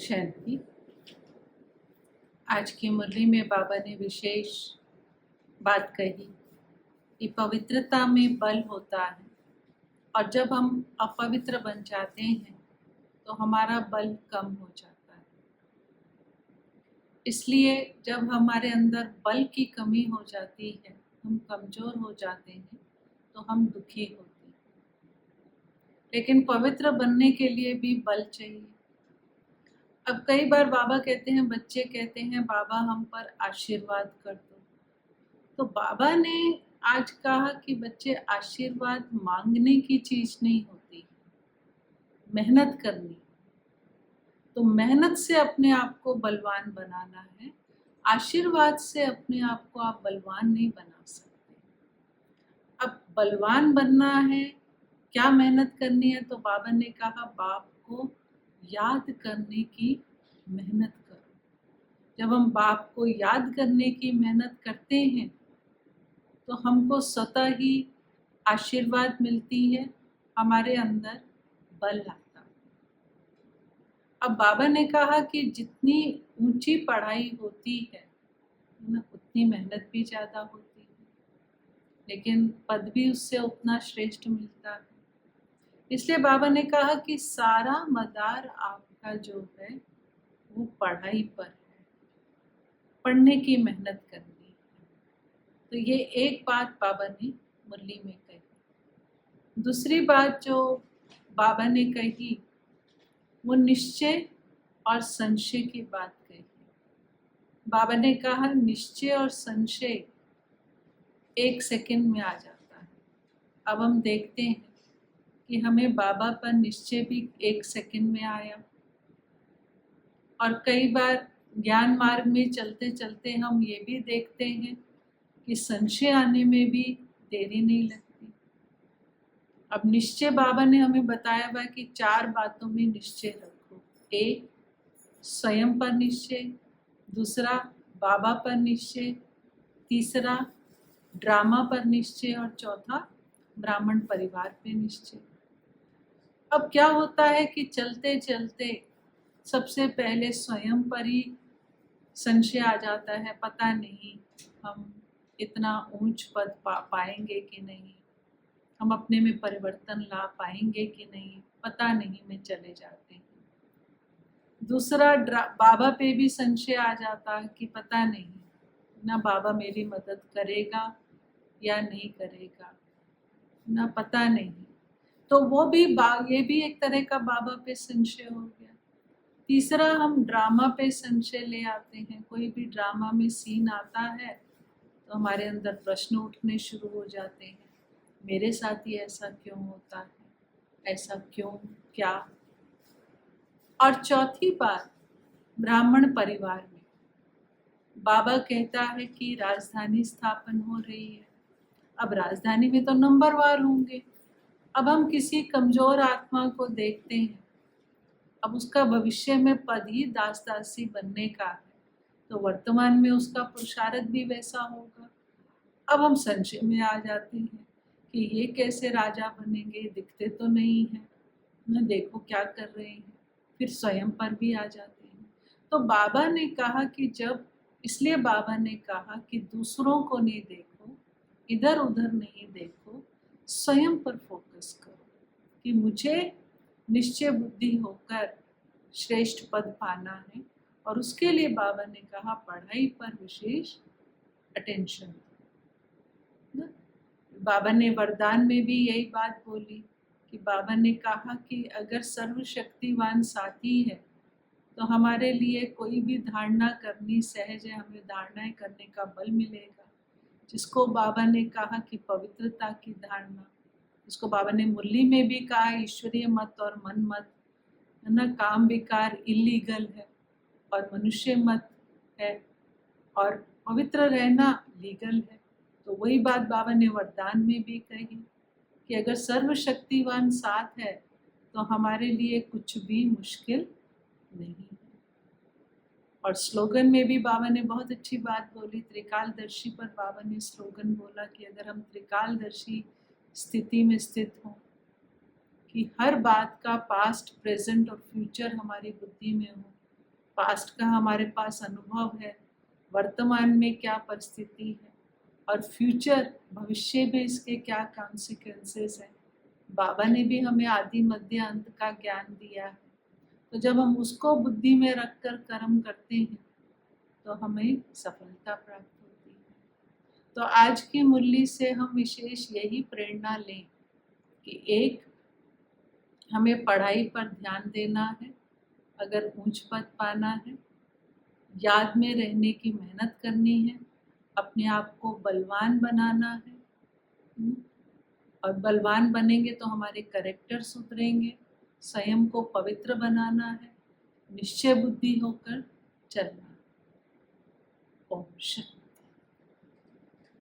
शांति। आज की मुरली में बाबा ने विशेष बात कही कि पवित्रता में बल होता है और जब हम अपवित्र बन जाते हैं तो हमारा बल कम हो जाता है। इसलिए जब हमारे अंदर बल की कमी हो जाती है, हम कमज़ोर हो जाते हैं तो हम दुखी होते हैं। लेकिन पवित्र बनने के लिए भी बल चाहिए। अब कई बार बाबा कहते हैं, बच्चे कहते हैं, बाबा हम पर आशीर्वाद कर दो। तो बाबा ने आज कहा कि बच्चे, आशीर्वाद मांगने की चीज़ नहीं होती, मेहनत करनी। तो मेहनत से अपने आप को बलवान बनाना है, आशीर्वाद से अपने आप को आप बलवान नहीं बना सकते। अब बलवान बनना है, क्या मेहनत करनी है? तो बाबा ने कहा बाप को याद करने की मेहनत करो। जब हम बाप को याद करने की मेहनत करते हैं तो हमको स्वतः ही आशीर्वाद मिलती है, हमारे अंदर बल आता है। अब बाबा ने कहा कि जितनी ऊंची पढ़ाई होती है ना, उतनी मेहनत भी ज़्यादा होती है, लेकिन पद भी उससे उतना श्रेष्ठ मिलता है। इसलिए बाबा ने कहा कि सारा मदार आपका जो है वो पढ़ाई पर है, पढ़ने की मेहनत करनी है। तो ये एक बात बाबा ने मुरली में कही। दूसरी बात जो बाबा ने कही वो निश्चय और संशय की बात कही। बाबा ने कहा निश्चय और संशय 1 सेकंड में आ जाता है। अब हम देखते हैं कि हमें बाबा पर निश्चय भी 1 सेकंड में आया, और कई बार ज्ञान मार्ग में चलते चलते हम ये भी देखते हैं कि संशय आने में भी देरी नहीं लगती। अब निश्चय बाबा ने हमें बताया हुआ कि 4 बातों में निश्चय रखो। एक, स्वयं पर निश्चय। दूसरा, बाबा पर निश्चय। तीसरा, ड्रामा पर निश्चय। और चौथा, ब्राह्मण परिवार पे निश्चय। अब क्या होता है कि चलते चलते सबसे पहले स्वयं पर ही संशय आ जाता है, पता नहीं हम इतना ऊंच पद पाएंगे कि नहीं, हम अपने में परिवर्तन ला पाएंगे कि नहीं, पता नहीं में चले जाते हैं। दूसरा, बाबा पे भी संशय आ जाता है कि पता नहीं ना बाबा मेरी मदद करेगा या नहीं करेगा, ना पता नहीं। तो वो भी ये भी एक तरह का बाबा पे संशय हो गया। तीसरा, हम ड्रामा पे संशय ले आते हैं। कोई भी ड्रामा में सीन आता है तो हमारे अंदर प्रश्न उठने शुरू हो जाते हैं, मेरे साथ ही ऐसा क्यों होता है, ऐसा क्यों, क्या। और चौथी बात, ब्राह्मण परिवार में बाबा कहता है कि राजधानी स्थापन हो रही है। अब राजधानी में तो नंबरवार होंगे। अब हम किसी कमजोर आत्मा को देखते हैं, अब उसका भविष्य में पद ही दास दासी बनने का है, तो वर्तमान में उसका पुरुषार्थ भी वैसा होगा। अब हम संशय में आ जाते हैं कि ये कैसे राजा बनेंगे, दिखते तो नहीं है न, देखो क्या कर रहे हैं। फिर स्वयं पर भी आ जाते हैं। तो बाबा ने कहा कि जब, इसलिए बाबा ने कहा कि दूसरों को नहीं देखो, इधर उधर नहीं देखो, स्वयं पर फोकस करो कि मुझे निश्चय बुद्धि होकर श्रेष्ठ पद पाना है। और उसके लिए बाबा ने कहा पढ़ाई पर विशेष अटेंशन। बाबा ने वरदान में भी यही बात बोली कि बाबा ने कहा कि अगर सर्वशक्तिवान साथी है तो हमारे लिए कोई भी धारणा करनी सहज है, हमें धारणाएं करने का बल मिलेगा। जिसको बाबा ने कहा कि पवित्रता की धारणा, जिसको बाबा ने मुरली में भी कहा ईश्वरीय मत और मन मत है ना, काम विकार इलीगल है और मनुष्य मत है, और पवित्र रहना लीगल है। तो वही बात बाबा ने वरदान में भी कही कि अगर सर्वशक्तिवान साथ है तो हमारे लिए कुछ भी मुश्किल नहीं है। और स्लोगन में भी बाबा ने बहुत अच्छी बात बोली, त्रिकालदर्शी पर बाबा ने स्लोगन बोला कि अगर हम त्रिकालदर्शी स्थिति में स्थित हों कि हर बात का पास्ट, प्रेजेंट और फ्यूचर हमारी बुद्धि में हो, पास्ट का हमारे पास अनुभव है, वर्तमान में क्या परिस्थिति है और फ्यूचर भविष्य में इसके क्या कॉन्सिक्वेंसेस हैं। बाबा ने भी हमें आदि मध्य अंत का ज्ञान दिया है, तो जब हम उसको बुद्धि में रख कर कर्म करते हैं तो हमें सफलता प्राप्त होती है। तो आज की मुरली से हम विशेष यही प्रेरणा लें कि एक, हमें पढ़ाई पर ध्यान देना है, अगर ऊंच पद पाना है, याद में रहने की मेहनत करनी है, अपने आप को बलवान बनाना है। और बलवान बनेंगे तो हमारे कैरेक्टर सुधरेंगे, स्वयं को पवित्र बनाना है, निश्चय बुद्धि होकर चलना। ओम शांति।